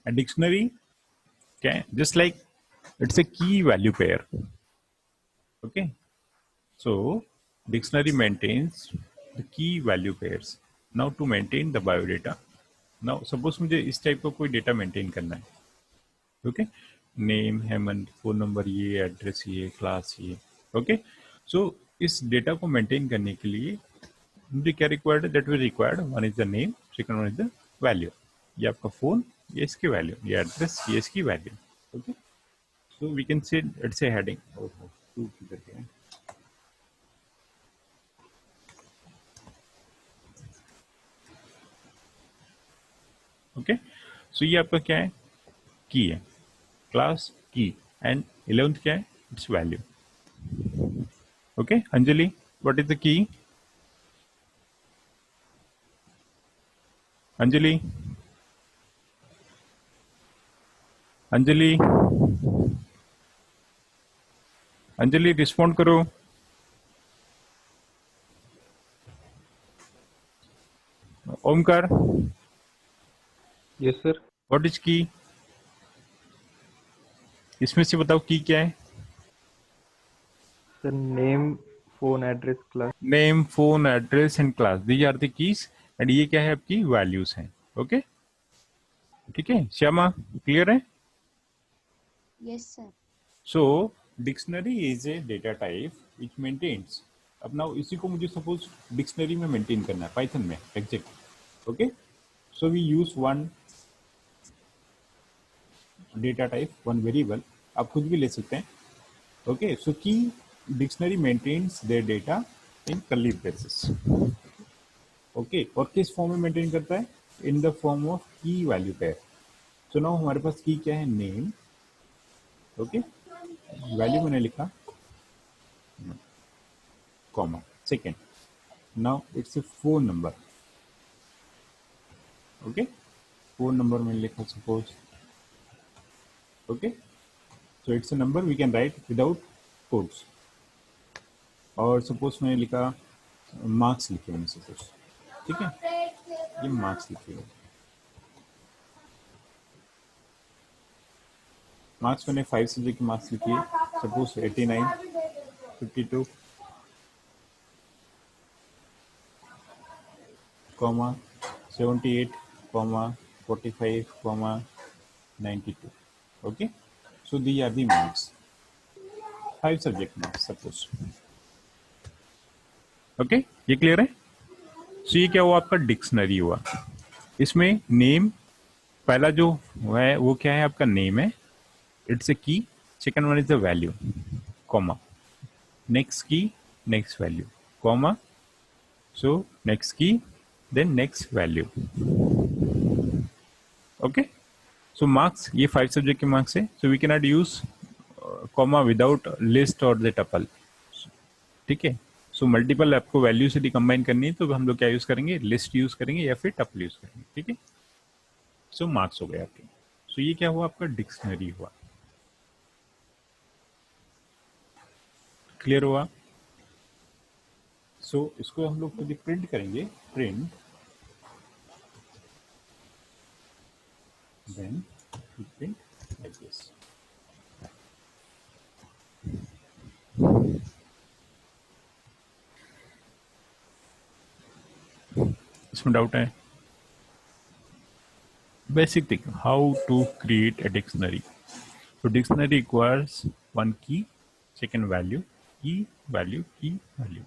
A dictionary can just like it's a key value pair. Okay, so dictionary maintains the key value pairs. Now to maintain the biodata, now suppose मुझे इस type का कोई data maintain करना है. Okay, name, Hemant, phone number ये, address ये, class ये. Okay, सो इस डेटा को मेंटेन करने के लिए मुझे क्या रिक्वायर्ड है? That we required, one is the name, second one is the value. ये आपका फोन, ये इसकी वैल्यू, ये एड्रेस, ये इसकी value. Okay, so we can say it's a heading. ओहो, टू किधर गया? ओके, सो ये आपका क्या है? की है, क्लास की, एंड 11th क्या है? Its value. Okay, Anjali, what is the key? Anjali, Anjali, Anjali respond करो. Omkar, yes sir. What is key? इसमें से बताओ की क्या है? Sir name, phone, address, class. Name, phone, address and class, these are the keys. And ये क्या है? आपकी वैल्यूज हैं. ओके, ठीक है. श्यामा, क्लियर है? Yes, sir. So dictionary is a data type which maintains. अब नाउ इसी को मुझे सपोज डिक्शनरी में मेंटेन करना है, पाइथन में exact. Okay, so we use one data type, one variable. आप खुद भी ले सकते हैं. Okay, so key dictionary maintains their data in curly braces. Okay, और किस फॉर्म में मेंटेन करता है? In the form of key value pair. So now हमारे पास की क्या है? नेम. ओके, वैल्यू मैंने लिखा comma, second. Now it's a phone number. Okay, phone number मैंने लिखा suppose. Okay, so it's a number we can write without codes. और सपोज मैंने लिखा मार्क्स लिखे मैंने सपोज. ठीक है, ये मार्क्स लिखे हुए. मार्क्स मैंने 5 सब्जेक्ट के मार्क्स लिखिए. Suppose 89, 52, comma 78, comma 45, comma 92. Okay, so the are the marks, 5 subject marks suppose. Okay, ये क्लियर है? सो ये क्या हुआ? आपका डिक्शनरी हुआ. इसमें नेम, पहला जो है वो क्या है? आपका नेम है, it's a key. Second one is the value, comma, next key, next value, comma, so next key, then next value. Okay, so marks, ये 5 सब्जेक्ट के मार्क्स है. So we can not use comma without list और the tuple. ठीक है, so multiple आपको value से डिकम्बाइन करनी है तो हम लोग क्या यूज करेंगे? लिस्ट यूज करेंगे या फिर टपल यूज करेंगे. ठीक है, सो मार्क्स हो गए आपके. सो ये क्या हुआ? आपका डिक्शनरी हुआ. क्लियर हुआ? सो इसको हम लोग खुद प्रिंट करेंगे. Print, then print like this. इसमें डाउट है? Basic thing, how to create a dictionary. So dictionary requires one key, second value, key value, key value.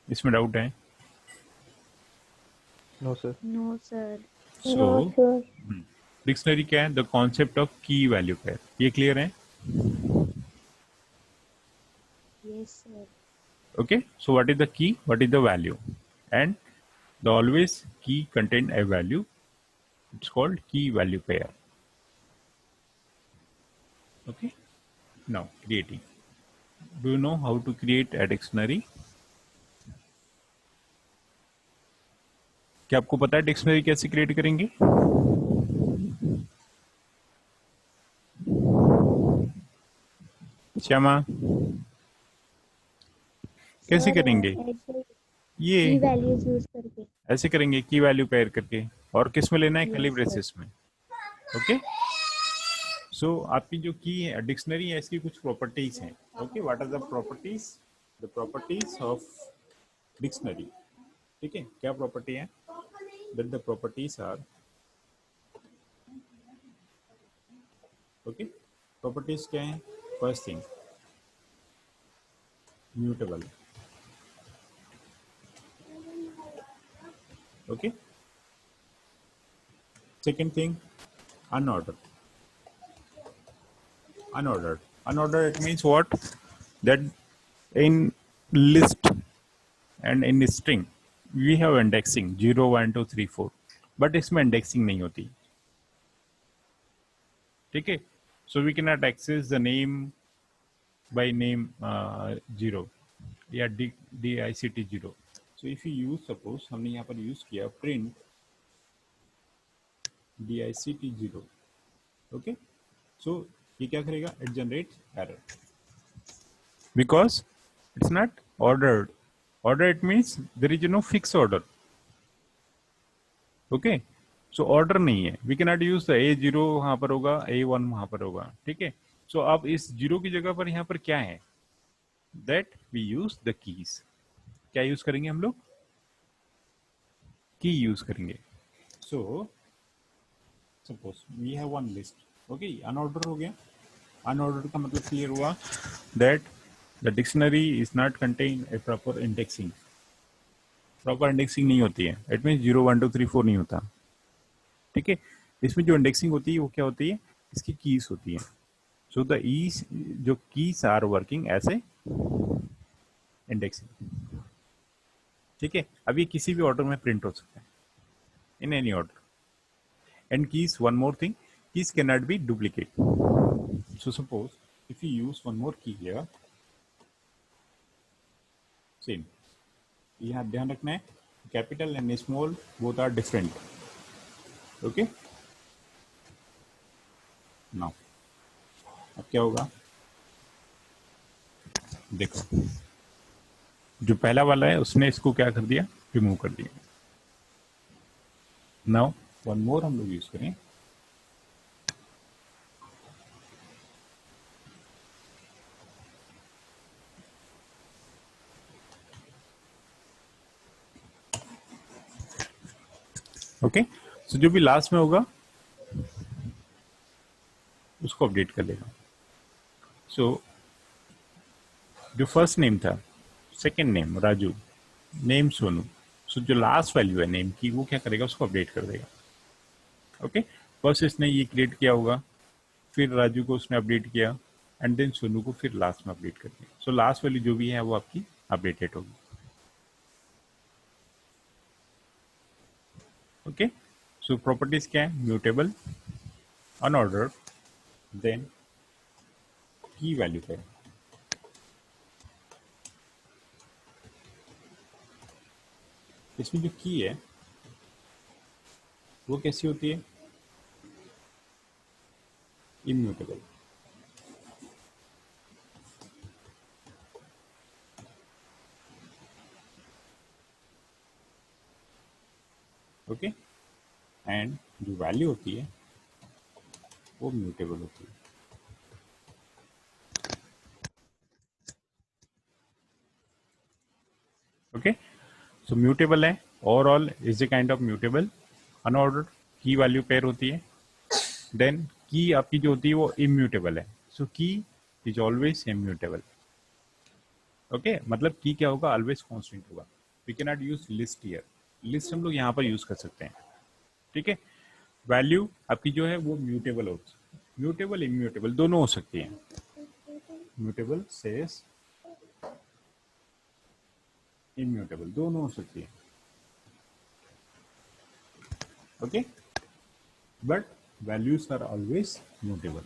इसमें डाउट है? No sir. No, sir. So dictionary क्या है? The concept of key value pair. ये clear है? Yes, sir. Okay, so what is the key, what is the value, and the always key contain a value. It's called key value pair. Okay, now creating. Do you know how to create a dictionary? क्या आपको पता है dictionary कैसे create करेंगे? श्यामा, कैसे करेंगे? ऐसे ये की वैल्यूज यूज करके. ऐसे करेंगे की वैल्यू पेयर करके. और किस में लेना है? Curly Yes, sir. ब्रेसेस में. ओके सो आपकी जो की है डिक्शनरी है इसकी कुछ प्रॉपर्टीज हैं okay what are the properties of dictionary ठीक है क्या प्रॉपर्टी है that the properties are okay properties क्या है first thing mutable okay second thing unordered unordered it means what that in list and in string we have indexing 0 1 2 3 4 but इसमें indexing नहीं होती ठीक है so we cannot access the name by name 0 या dict 0 so if you use suppose हमने यहाँ पर use किया print dict 0 okay so ये क्या करेगा it generates error because it's not ordered order it means there is no fixed order okay so order नहीं है we cannot use the a0 वहां पर होगा a1 वहां पर होगा ठीक है so अब इस जीरो की जगह पर यहाँ पर क्या है that we use the keys क्या यूज करेंगे हम लोग की यूज करेंगे so suppose we have one list okay unordered हो गया unordered का मतलब क्लियर हुआ that the dictionary is not contain a proper indexing proper indexing नहीं होती है इट मीन 0 1 2 3 4 नहीं होता ठीक है इसमें जो इंडेक्सिंग होती है वो क्या होती है इसकी कीज होती है सो द ईज जो keys are working as a indexing ठीक है अब ये किसी भी ऑर्डर में प्रिंट हो सकता है in any order and keys one more thing keys can not be duplicate so suppose if you use one more key here same यहाँ ध्यान रखना है capital and small both are different okay now अब क्या होगा देखो जो पहला वाला है उसने इसको क्या कर दिया रिमूव कर दिया नाउ वन मोर हम लोग यूज करें ओके सो जो भी लास्ट में होगा उसको अपडेट कर लेगा सो जो फर्स्ट नेम था second name Raju name Sonu so जो लास्ट वैल्यू है नेम की वो क्या करेगा उसको अपडेट कर देगा ओके फर्स्ट इसने ये क्रिएट किया होगा फिर राजू को उसने अपडेट किया एंड देन सोनू को फिर लास्ट में अपडेट कर दिया सो लास्ट वैल्यू जो भी है वो आपकी अपडेटेड होगी ओके सो प्रॉपर्टीज क्या है म्यूटेबल अनऑर्डर्ड देन की वैल्यू पे इसमें जो की है वो कैसी होती है इम्यूटेबल ओके एंड जो वैल्यू होती है वो म्यूटेबल होती है ओके सो म्यूटेबल है overall is a kind of mutable unordered की वैल्यू पेयर होती है देन की आपकी जो होती है वो इम्यूटेबल है सो की इज ऑलवेज इम्यूटेबल ओके मतलब की क्या होगा ऑलवेज कांस्टेंट होगा we can not use list here list हम लोग यहाँ पर यूज कर सकते हैं ठीक है वैल्यू आपकी जो है वो म्यूटेबल हो म्यूटेबल इम्यूटेबल दोनों हो सकती है म्यूटेबल सेस इम्यूटेबल दोनों हो सकती है okay but values are always mutable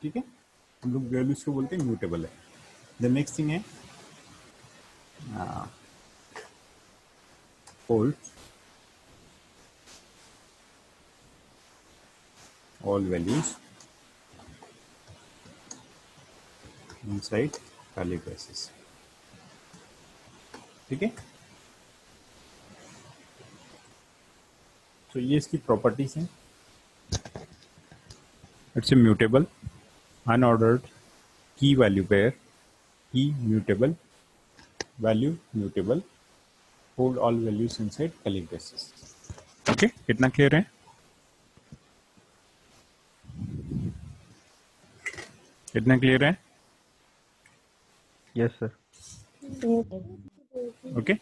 ठीक है हम लोग वैल्यूज को बोलते हैं म्यूटेबल है द नेक्स्ट थिंग है hold all values inside curly braces ठीक है तो ये इसकी प्रॉपर्टीज हैं. इट्स ए म्यूटेबल, अनऑर्डर्ड, की वैल्यू पेयर, की mutable, value mutable, hold all values inside curly braces. Okay, कितना क्लियर है? कितना क्लियर है? Yes, sir. ओके.